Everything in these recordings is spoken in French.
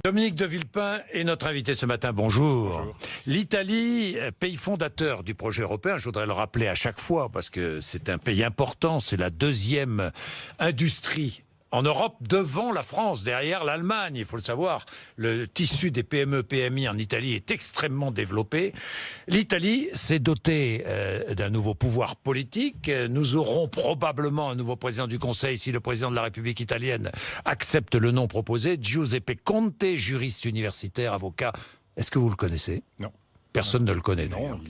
Dominique de Villepin est notre invité ce matin. Bonjour. Bonjour. L'Italie, pays fondateur du projet européen, je voudrais le rappeler à chaque fois parce que c'est un pays important, c'est la deuxième industrie en Europe devant la France, derrière l'Allemagne. Il faut le savoir, le tissu des PME, PMI en Italie est extrêmement développé. L'Italie s'est dotée d'un nouveau pouvoir politique. Nous aurons probablement un nouveau président du Conseil si le président de la République italienne accepte le nom proposé. Giuseppe Conte, juriste universitaire, avocat. Est-ce que vous le connaissez? Non. Personne ne le connaît, Non,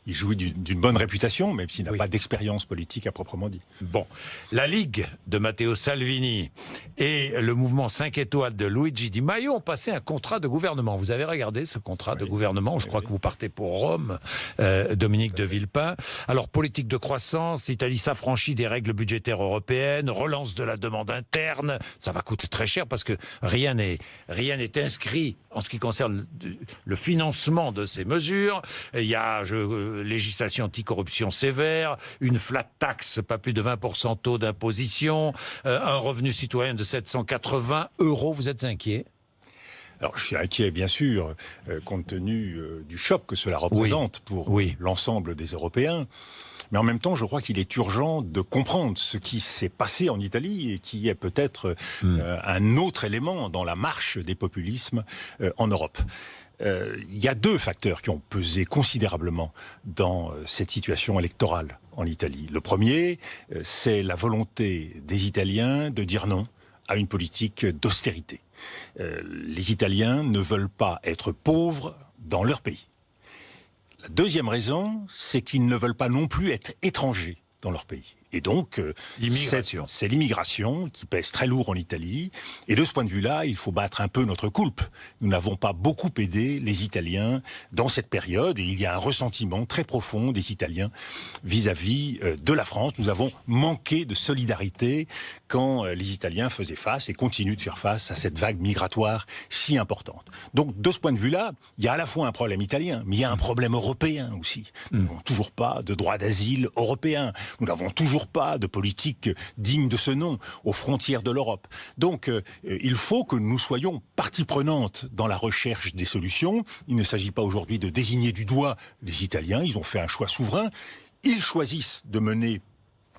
il jouit d'une bonne réputation, même s'il n'a pas d'expérience politique à proprement dit. Bon, la Ligue de Matteo Salvini et le mouvement 5 étoiles de Luigi Di Maio ont passé un contrat de gouvernement. Vous avez regardé ce contrat de gouvernement? Je crois que vous partez pour Rome, Dominique de Villepin. Alors, politique de croissance, l'Italie s'affranchit des règles budgétaires européennes, relance de la demande interne. Ça va coûter très cher parce que rien n'est inscrit en ce qui concerne le financement de ces mesures. Il y a législation anticorruption sévère, une flat tax, pas plus de 20% taux d'imposition, un revenu citoyen de 780 €. Vous êtes inquiet? Alors, je suis inquiet, bien sûr, compte tenu du choc que cela représente pour l'ensemble des Européens. Mais en même temps, je crois qu'il est urgent de comprendre ce qui s'est passé en Italie et qui est peut-être un autre élément dans la marche des populismes en Europe. Il y a deux facteurs qui ont pesé considérablement dans cette situation électorale en Italie. Le premier, c'est la volonté des Italiens de dire non à une politique d'austérité. Les Italiens ne veulent pas être pauvres dans leur pays. La deuxième raison, c'est qu'ils ne veulent pas non plus être étrangers dans leur pays. Et donc, c'est l'immigration qui pèse très lourd en Italie. Et de ce point de vue-là, il faut battre un peu notre coulpe. Nous n'avons pas beaucoup aidé les Italiens dans cette période. Et il y a un ressentiment très profond des Italiens vis-à-vis de la France. Nous avons manqué de solidarité quand les Italiens faisaient face et continuent de faire face à cette vague migratoire si importante. Donc, de ce point de vue-là, il y a à la fois un problème italien, mais il y a un problème européen aussi. Nous n'avons toujours pas de droit d'asile européen. Nous n'avons toujours pas de politique digne de ce nom aux frontières de l'Europe. Donc, il faut que nous soyons partie prenante dans la recherche des solutions. Il ne s'agit pas aujourd'hui de désigner du doigt les Italiens. Ils ont fait un choix souverain. Ils choisissent de mener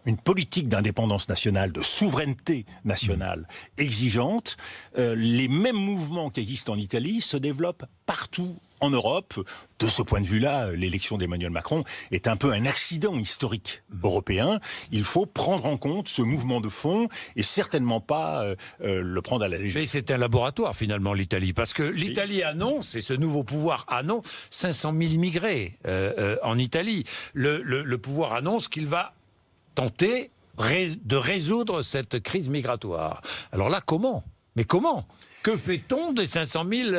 une politique d'indépendance nationale, de souveraineté nationale exigeante. Les mêmes mouvements qui existent en Italie se développent partout en Europe. De ce point de vue-là, l'élection d'Emmanuel Macron est un peu un accident historique européen. Il faut prendre en compte ce mouvement de fond et certainement pas le prendre à la légère. Mais c'est un laboratoire finalement l'Italie, parce que l'Italie annonce, et ce nouveau pouvoir annonce 500 000 immigrés en Italie. Le pouvoir annonce qu'il va tenter de résoudre cette crise migratoire. Alors là, comment? Mais comment? Que fait-on des 500 000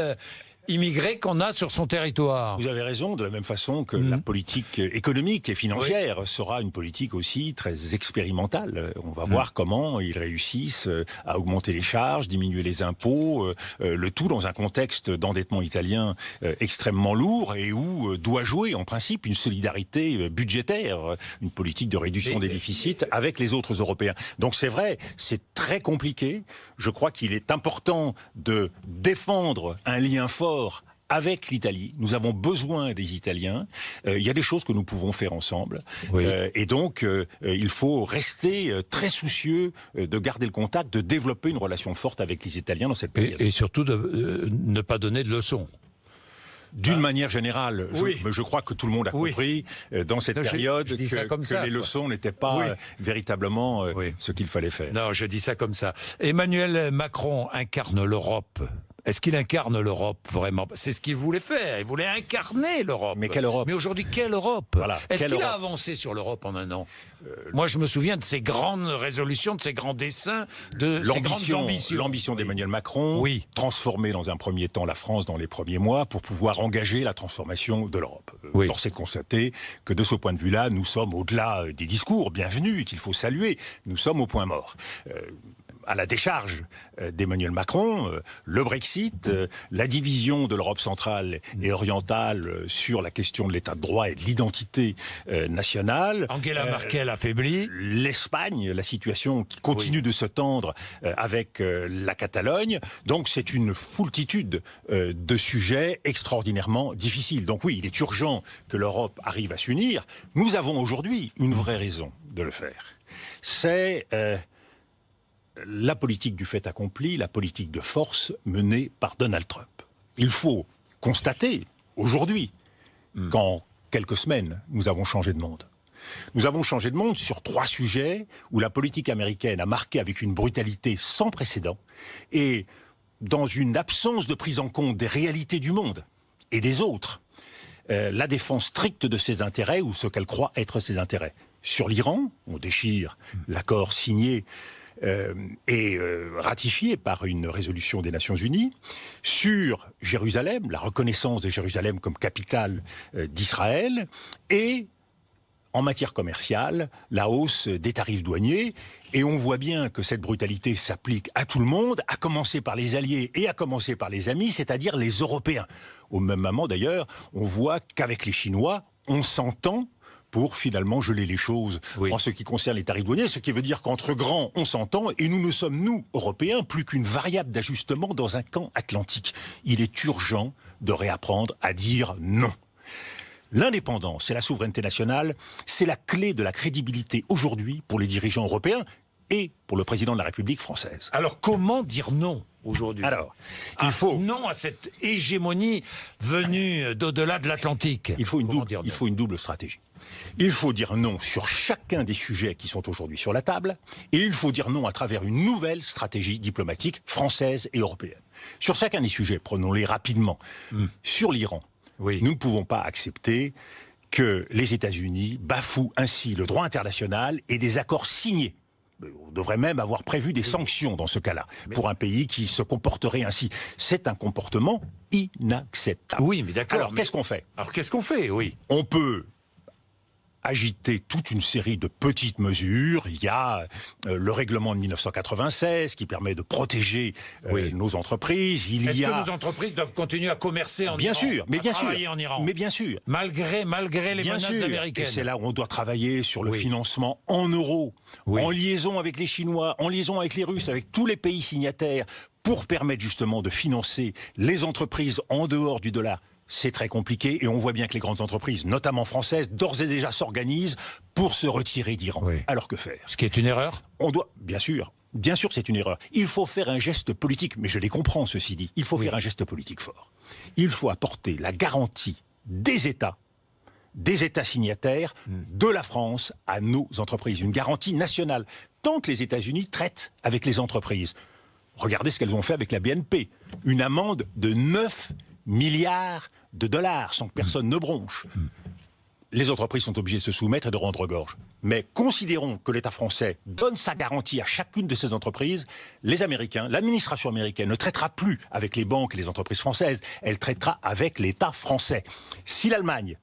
immigrés qu'on a sur son territoire? Vous avez raison, de la même façon que la politique économique et financière sera une politique aussi très expérimentale. On va voir comment ils réussissent à augmenter les charges, diminuer les impôts, le tout dans un contexte d'endettement italien extrêmement lourd et où doit jouer en principe une solidarité budgétaire, une politique de réduction des déficits avec les autres Européens. Donc c'est vrai, c'est très compliqué. Je crois qu'il est important de défendre un lien fort avec l'Italie. Nous avons besoin des Italiens. Il y a des choses que nous pouvons faire ensemble. Et donc, il faut rester très soucieux de garder le contact, de développer une relation forte avec les Italiens dans cette période. Et surtout de ne pas donner de leçons. D'une manière générale, je crois que tout le monde a compris dans cette période que les leçons n'étaient pas véritablement ce qu'il fallait faire. Non, je dis ça comme ça. Emmanuel Macron incarne l'Europe. Est-ce qu'il incarne l'Europe vraiment? C'est ce qu'il voulait faire. Il voulait incarner l'Europe. Mais quelle Europe? Mais aujourd'hui, quelle Europe? Est-ce qu'il a avancé sur l'Europe en un an? Moi, je me souviens de ces grandes résolutions, de ces grands dessins, de ces grandes ambitions. L'ambition d'Emmanuel Macron, transformer dans un premier temps la France dans les premiers mois pour pouvoir engager la transformation de l'Europe. Force est de constater que de ce point de vue-là, nous sommes au-delà des discours bienvenus et qu'il faut saluer. Nous sommes au point mort. à la décharge d'Emmanuel Macron, le Brexit, la division de l'Europe centrale et orientale sur la question de l'état de droit et de l'identité nationale. Angela Merkel affaiblie. L'Espagne, la situation qui continue de se tendre avec la Catalogne. Donc c'est une foultitude de sujets extraordinairement difficiles. Donc oui, il est urgent que l'Europe arrive à s'unir. Nous avons aujourd'hui une vraie raison de le faire. C'est la politique du fait accompli, la politique de force menée par Donald Trump. Il faut constater aujourd'hui qu'en quelques semaines, nous avons changé de monde. Nous avons changé de monde sur 3 sujets où la politique américaine a marqué avec une brutalité sans précédent et dans une absence de prise en compte des réalités du monde et des autres, la défense stricte de ses intérêts ou ce qu'elle croit être ses intérêts. Sur l'Iran, on déchire l'accord signé et ratifié par une résolution des Nations Unies. Sur Jérusalem, la reconnaissance de Jérusalem comme capitale d'Israël. Et en matière commerciale, la hausse des tarifs douaniers. Et on voit bien que cette brutalité s'applique à tout le monde, à commencer par les alliés et à commencer par les amis, c'est-à-dire les Européens. Au même moment d'ailleurs, on voit qu'avec les Chinois, on s'entend pour finalement geler les choses en ce qui concerne les tarifs douaniers, ce qui veut dire qu'entre grands, on s'entend, et nous ne sommes, nous, Européens, plus qu'une variable d'ajustement dans un camp atlantique. Il est urgent de réapprendre à dire non. L'indépendance et la souveraineté nationale, c'est la clé de la crédibilité aujourd'hui pour les dirigeants européens et pour le président de la République française. Alors comment dire non aujourd'hui? Alors, il faut non à cette hégémonie venue d'au-delà de l'Atlantique. Il faut une double stratégie. Il faut dire non sur chacun des sujets qui sont aujourd'hui sur la table, et il faut dire non à travers une nouvelle stratégie diplomatique française et européenne. Sur chacun des sujets, prenons-les rapidement. Sur l'Iran, nous ne pouvons pas accepter que les États-Unis bafouent ainsi le droit international et des accords signés. On devrait même avoir prévu des sanctions dans ce cas-là, pour un pays qui se comporterait ainsi. C'est un comportement inacceptable. Oui, mais d'accord. Alors, qu'est-ce qu'on fait? Alors, qu'est-ce qu'on fait? Oui. On peut agiter toute une série de petites mesures. Il y a le règlement de 1996 qui permet de protéger nos entreprises. Est-ce que nos entreprises doivent continuer à commercer en Iran? Travailler en Iran. Mais bien sûr. Malgré les menaces américaines. Et c'est là où on doit travailler sur le financement en euros, en liaison avec les Chinois, en liaison avec les Russes, avec tous les pays signataires, pour permettre justement de financer les entreprises en dehors du dollar. C'est très compliqué et on voit bien que les grandes entreprises, notamment françaises, d'ores et déjà s'organisent pour se retirer d'Iran. Alors que faire? Ce qui est une erreur? On doit, bien sûr c'est une erreur. Il faut faire un geste politique, mais je les comprends ceci dit. Il faut faire un geste politique fort. Il faut apporter la garantie des États signataires de la France à nos entreprises. Une garantie nationale. Tant que les États-Unis traitent avec les entreprises. Regardez ce qu'elles ont fait avec la BNP. Une amende de 9 milliards de dollars sans que personne ne bronche. Les entreprises sont obligées de se soumettre et de rendre gorge. Mais considérons que l'État français donne sa garantie à chacune de ces entreprises. Les Américains, l'administration américaine ne traitera plus avec les banques et les entreprises françaises. Elle traitera avec l'État français. Si l'Allemagne,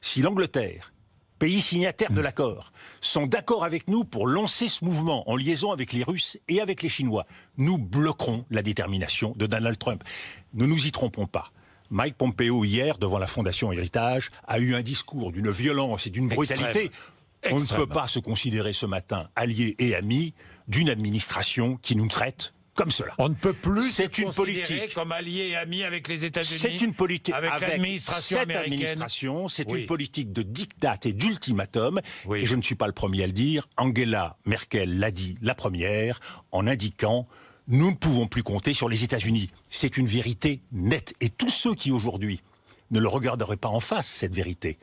si l'Angleterre, pays signataires de l'accord, sont d'accord avec nous pour lancer ce mouvement en liaison avec les Russes et avec les Chinois, nous bloquerons la détermination de Donald Trump. Ne nous y trompons pas. Mike Pompeo, hier, devant la Fondation Héritage, a eu un discours d'une violence et d'une brutalité. On ne peut pas se considérer ce matin alliés et amis d'une administration qui nous traite comme cela. On ne peut plus se considérer comme alliés et amis avec les États-Unis. C'est une politique avec l'administration américaine. C'est une politique de diktat et d'ultimatum. Et je ne suis pas le premier à le dire. Angela Merkel l'a dit la première en indiquant: nous ne pouvons plus compter sur les États-Unis. C'est une vérité nette. Et tous ceux qui aujourd'hui ne le regarderaient pas en face, cette vérité,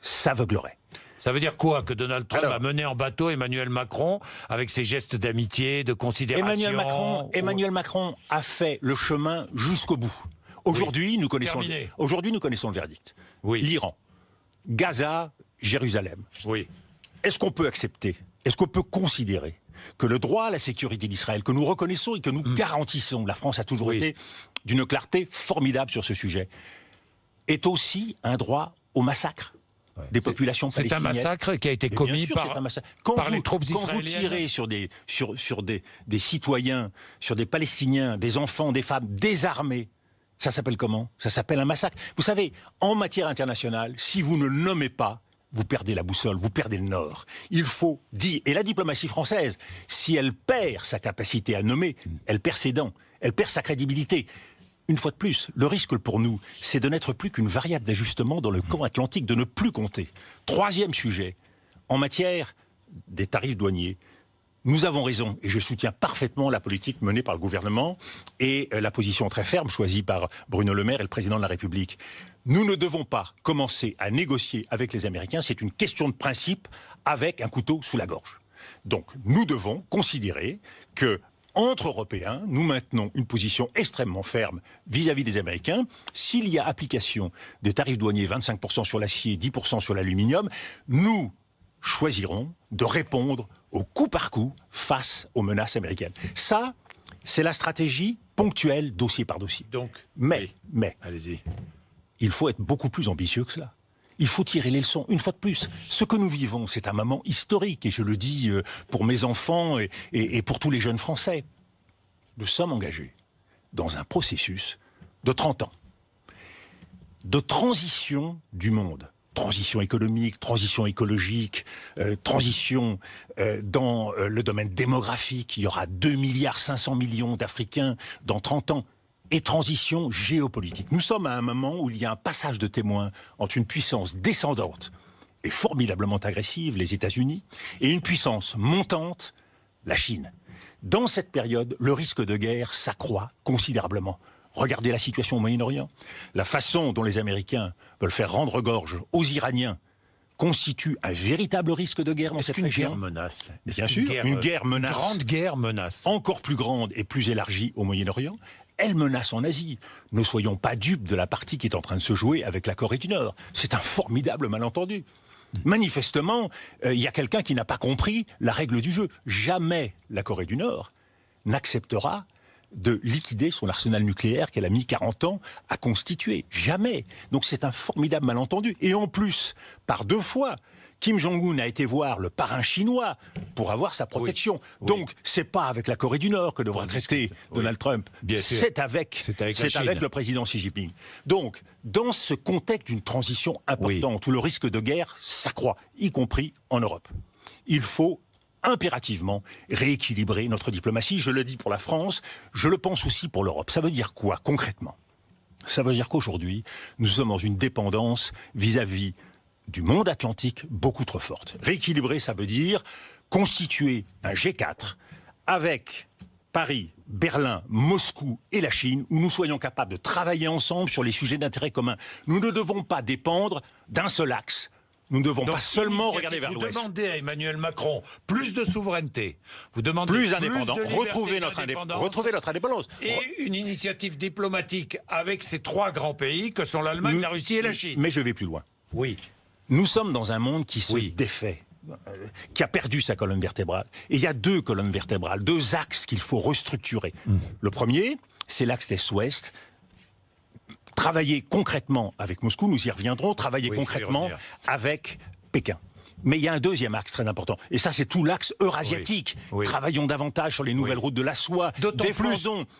s'aveugleraient. Ça veut dire quoi? Que Donald Trump a mené en bateau Emmanuel Macron avec ses gestes d'amitié, de considération? Emmanuel Macron a fait le chemin jusqu'au bout. Aujourd'hui, nous connaissons le verdict. L'Iran, Gaza, Jérusalem. Est-ce qu'on peut accepter, est-ce qu'on peut considérer que le droit à la sécurité d'Israël, que nous reconnaissons et que nous garantissons, la France a toujours été d'une clarté formidable sur ce sujet, est aussi un droit au massacre? des populations palestiniennes. C'est un massacre qui a été commis par les troupes israéliennes. Quand vous tirez sur des citoyens, sur des Palestiniens, des enfants, des femmes désarmés, ça s'appelle comment? Ça s'appelle un massacre. Vous savez, en matière internationale, si vous ne le nommez pas, vous perdez la boussole, vous perdez le nord. Il faut dire, et la diplomatie française, si elle perd sa capacité à nommer, elle perd ses dents, elle perd sa crédibilité. Une fois de plus, le risque pour nous, c'est de n'être plus qu'une variable d'ajustement dans le camp atlantique, de ne plus compter. Troisième sujet, en matière des tarifs douaniers, nous avons raison, et je soutiens parfaitement la politique menée par le gouvernement et la position très ferme choisie par Bruno Le Maire et le président de la République. Nous ne devons pas commencer à négocier avec les Américains, c'est une question de principe, avec un couteau sous la gorge. Donc nous devons considérer que entre Européens, nous maintenons une position extrêmement ferme vis-à-vis des Américains. S'il y a application des tarifs douaniers, 25% sur l'acier, 10% sur l'aluminium, nous choisiront de répondre au coup par coup face aux menaces américaines. Ça, c'est la stratégie ponctuelle, dossier par dossier. Donc, mais, allez-y. Il faut être beaucoup plus ambitieux que cela. Il faut tirer les leçons, une fois de plus. Ce que nous vivons, c'est un moment historique, et je le dis pour mes enfants et pour tous les jeunes Français. Nous sommes engagés dans un processus de 30 ans, de transition du monde. Transition économique, transition écologique, transition dans le domaine démographique. Il y aura 2,5 milliards d'Africains dans 30 ans. Et transition géopolitique. Nous sommes à un moment où il y a un passage de témoin entre une puissance descendante et formidablement agressive, les États-Unis, et une puissance montante, la Chine. Dans cette période, le risque de guerre s'accroît considérablement. Regardez la situation au Moyen-Orient. La façon dont les Américains veulent faire rendre gorge aux Iraniens constitue un véritable risque de guerre dans cette région. Guerre menace. Bien sûr, une guerre menace. Une grande guerre menace. Encore plus grande et plus élargie au Moyen-Orient. Elle menace en Asie. Ne soyons pas dupes de la partie qui est en train de se jouer avec la Corée du Nord. C'est un formidable malentendu. Manifestement, il y a quelqu'un qui n'a pas compris la règle du jeu. Jamais la Corée du Nord n'acceptera de liquider son arsenal nucléaire qu'elle a mis 40 ans à constituer. Jamais. Donc c'est un formidable malentendu. Et en plus, par 2 fois, Kim Jong-un a été voir le parrain chinois pour avoir sa protection. Oui. Donc, c'est pas avec la Corée du Nord que devra traiter Donald Trump. C'est avec le président Xi Jinping. Donc, dans ce contexte d'une transition importante où le risque de guerre s'accroît, y compris en Europe, il faut impérativement rééquilibrer notre diplomatie. Je le dis pour la France, je le pense aussi pour l'Europe. Ça veut dire quoi, concrètement? Ça veut dire qu'aujourd'hui, nous sommes dans une dépendance vis-à-vis du monde atlantique beaucoup trop forte. Rééquilibrer, ça veut dire constituer un G4 avec Paris, Berlin, Moscou et la Chine, où nous soyons capables de travailler ensemble sur les sujets d'intérêt commun. Nous ne devons pas dépendre d'un seul axe. Nous ne devons pas seulement regarder vers l'Ouest. Vous demandez à Emmanuel Macron plus de souveraineté. Vous demandez plus d'indépendance. Retrouver notre indépendance. Et une initiative diplomatique avec ces 3 grands pays que sont l'Allemagne, la Russie et la Chine. Mais je vais plus loin. Oui. Nous sommes dans un monde qui se défait, qui a perdu sa colonne vertébrale. Et il y a 2 colonnes vertébrales, 2 axes qu'il faut restructurer. Le premier, c'est l'axe Est-Ouest. Travailler concrètement avec Moscou, nous y reviendrons, travailler concrètement avec Pékin. Mais il y a un deuxième axe très important, et ça c'est tout l'axe eurasiatique. Travaillons davantage sur les nouvelles routes de la soie,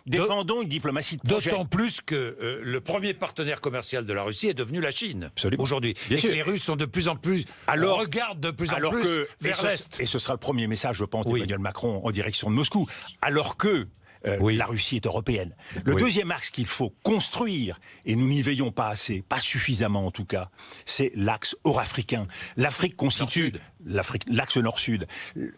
défendons une diplomatie de projet. D'autant plus que le premier partenaire commercial de la Russie est devenu la Chine aujourd'hui. Et que les Russes sont de plus en plus, regardent de plus en plus vers l'Est. Et ce sera le premier message, je pense, d'Emmanuel Macron en direction de Moscou. Alors que la Russie est européenne. Le deuxième axe qu'il faut construire, et nous n'y veillons pas assez, pas suffisamment en tout cas, c'est l'axe eurafricain. L'Afrique constitue l'axe nord-sud.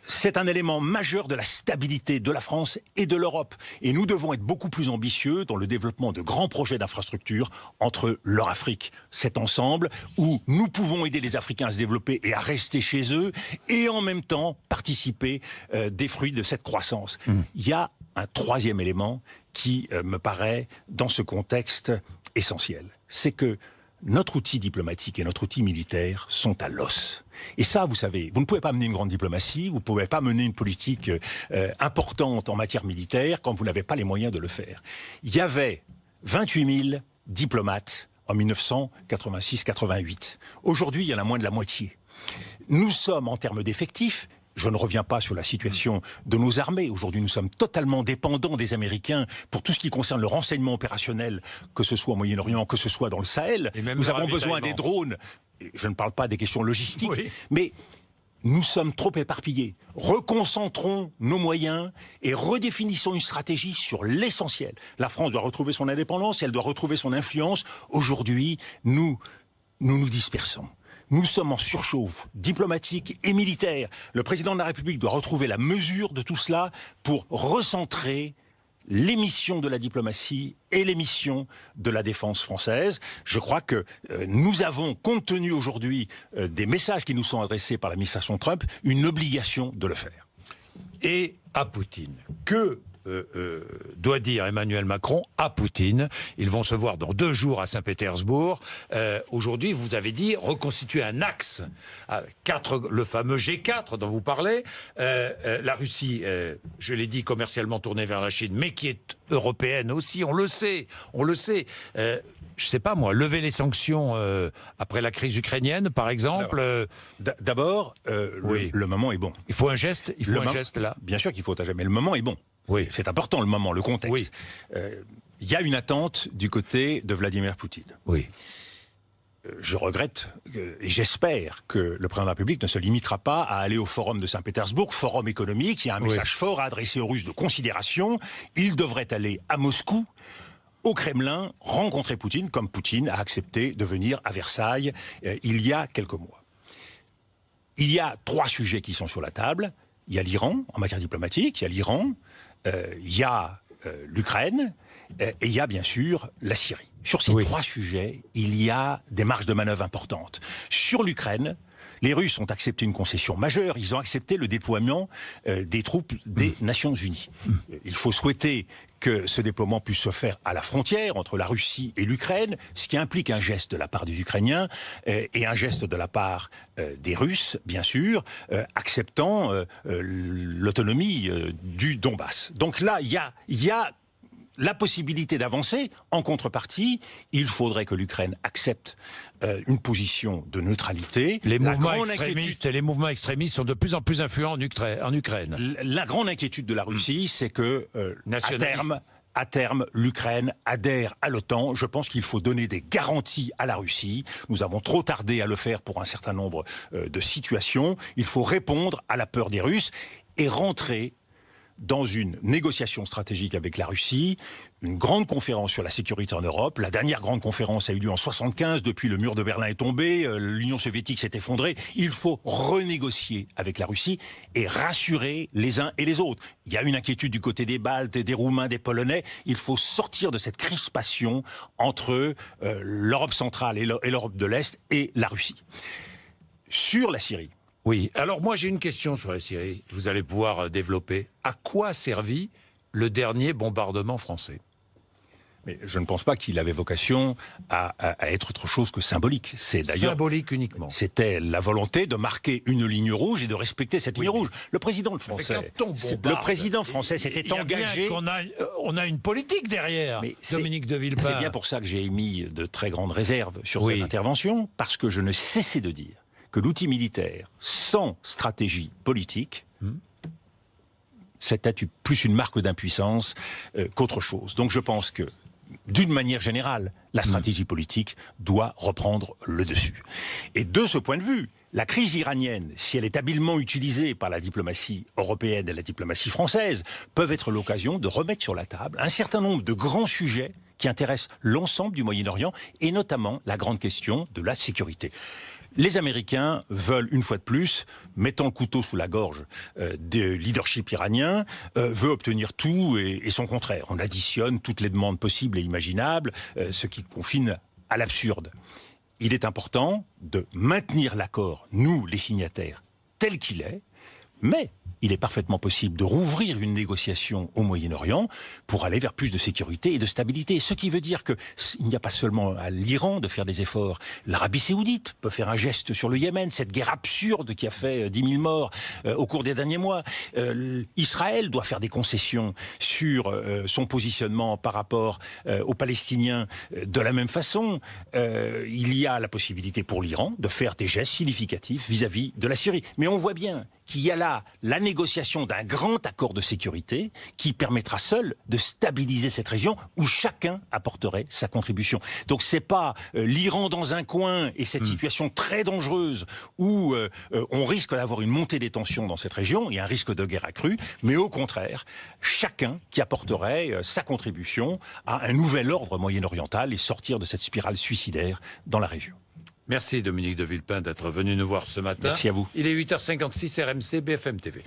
C'est un élément majeur de la stabilité de la France et de l'Europe. Et nous devons être beaucoup plus ambitieux dans le développement de grands projets d'infrastructure entre l'Eurafrique, cet ensemble où nous pouvons aider les Africains à se développer et à rester chez eux, et en même temps participer des fruits de cette croissance. Il y a un troisième élément qui me paraît, dans ce contexte, essentiel. C'est que notre outil diplomatique et notre outil militaire sont à l'os. Et ça, vous savez, vous ne pouvez pas mener une grande diplomatie, vous ne pouvez pas mener une politique importante en matière militaire quand vous n'avez pas les moyens de le faire. Il y avait 28 000 diplomates en 1986-88. Aujourd'hui, il y en a moins de la moitié. Nous sommes, en termes d'effectifs, je ne reviens pas sur la situation de nos armées. Aujourd'hui, nous sommes totalement dépendants des Américains pour tout ce qui concerne le renseignement opérationnel, que ce soit au Moyen-Orient, que ce soit dans le Sahel. Nous avons besoin des drones. Je ne parle pas des questions logistiques, mais nous sommes trop éparpillés. Reconcentrons nos moyens et redéfinissons une stratégie sur l'essentiel. La France doit retrouver son indépendance, elle doit retrouver son influence. Aujourd'hui, nous nous dispersons. Nous sommes en surchauffe diplomatique et militaire. Le président de la République doit retrouver la mesure de tout cela pour recentrer les missions de la diplomatie et les missions de la défense française. Je crois que nous avons, compte tenu aujourd'hui des messages qui nous sont adressés par l'administration Trump, une obligation de le faire. Et à Poutine, que doit dire Emmanuel Macron à Poutine? Ils vont se voir dans 2 jours à Saint-Pétersbourg. Aujourd'hui, vous avez dit reconstituer un axe, le fameux G4 dont vous parlez. La Russie, je l'ai dit, commercialement tournée vers la Chine, mais qui est européenne aussi, on le sait. Je sais pas moi, lever les sanctions après la crise ukrainienne, par exemple. D'abord, le moment est bon. Il faut un geste, là. Bien sûr qu'il faut un geste, mais le moment est bon. Oui. C'est important le moment, le contexte. Oui. Y a une attente du côté de Vladimir Poutine. Oui. Je regrette et j'espère que le président de la République ne se limitera pas à aller au forum de Saint-Pétersbourg, forum économique. Il y a un message fort à adresser aux Russes de considération. Il devrait aller à Moscou, au Kremlin, rencontrer Poutine, comme Poutine a accepté de venir à Versailles il y a quelques mois. Il y a 3 sujets qui sont sur la table. Il y a l'Iran, en matière diplomatique, il y a l'Iran, il y a l'Ukraine, et il y a bien sûr la Syrie. Sur ces 3 sujets, il y a des marges de manœuvre importantes. Sur l'Ukraine, les Russes ont accepté une concession majeure. Ils ont accepté le déploiement des troupes des Nations Unies. Il faut souhaiter que ce déploiement puisse se faire à la frontière entre la Russie et l'Ukraine, ce qui implique un geste de la part des Ukrainiens et un geste de la part des Russes, bien sûr, acceptant l'autonomie du Donbass. Donc là, il y a la possibilité d'avancer. En contrepartie, il faudrait que l'Ukraine accepte une position de neutralité. Les mouvements extrémistes sont de plus en plus influents en Ukraine. La grande inquiétude de la Russie, c'est que à terme, l'Ukraine adhère à l'OTAN. Je pense qu'il faut donner des garanties à la Russie. Nous avons trop tardé à le faire pour un certain nombre de situations. Il faut répondre à la peur des Russes et rentrer dans une négociation stratégique avec la Russie, une grande conférence sur la sécurité en Europe. La dernière grande conférence a eu lieu en 1975, depuis le mur de Berlin est tombé, l'Union soviétique s'est effondrée. Il faut renégocier avec la Russie et rassurer les uns et les autres. Il y a une inquiétude du côté des Baltes, des Roumains, des Polonais. Il faut sortir de cette crispation entre l'Europe centrale et l'Europe de l'Est et la Russie. Sur la Syrie. Oui, alors moi j'ai une question sur la Syrie, vous allez pouvoir développer. À quoi a servi le dernier bombardement français? Mais je ne pense pas qu'il avait vocation à être autre chose que symbolique. C'est d'ailleurs symbolique uniquement. C'était la volonté de marquer une ligne rouge et de respecter cette ligne rouge. Le président français s'était engagé. On a une politique derrière. Dominique de Villepin. C'est bien pour ça que j'ai émis de très grandes réserves sur cette intervention, parce que je ne cessais de dire que l'outil militaire, sans stratégie politique, c'était plus une marque d'impuissance qu'autre chose. Donc je pense que, d'une manière générale, la stratégie politique doit reprendre le dessus. Et de ce point de vue, la crise iranienne, si elle est habilement utilisée par la diplomatie européenne et la diplomatie française, peuvent être l'occasion de remettre sur la table un certain nombre de grands sujets qui intéressent l'ensemble du Moyen-Orient, et notamment la grande question de la sécurité. Les Américains veulent, une fois de plus, mettant le couteau sous la gorge du leadership iranien, veut obtenir tout et son contraire. On additionne toutes les demandes possibles et imaginables, ce qui confine à l'absurde. Il est important de maintenir l'accord, nous, les signataires, tel qu'il est, mais il est parfaitement possible de rouvrir une négociation au Moyen-Orient pour aller vers plus de sécurité et de stabilité. Ce qui veut dire qu'il n'y a pas seulement à l'Iran de faire des efforts. L'Arabie Saoudite peut faire un geste sur le Yémen, cette guerre absurde qui a fait 10 000 morts au cours des derniers mois. Israël doit faire des concessions sur son positionnement par rapport aux Palestiniens. De la même façon, il y a la possibilité pour l'Iran de faire des gestes significatifs vis-à-vis de la Syrie. Mais on voit bien qu'il y a là la négociation d'un grand accord de sécurité qui permettra seul de stabiliser cette région où chacun apporterait sa contribution. Donc c'est pas l'Iran dans un coin et cette situation très dangereuse où on risque d'avoir une montée des tensions dans cette région et un risque de guerre accrue, mais au contraire, chacun qui apporterait sa contribution à un nouvel ordre moyen-oriental et sortir de cette spirale suicidaire dans la région. Merci Dominique de Villepin d'être venu nous voir ce matin. Merci à vous. Il est 8h56 RMC BFM TV.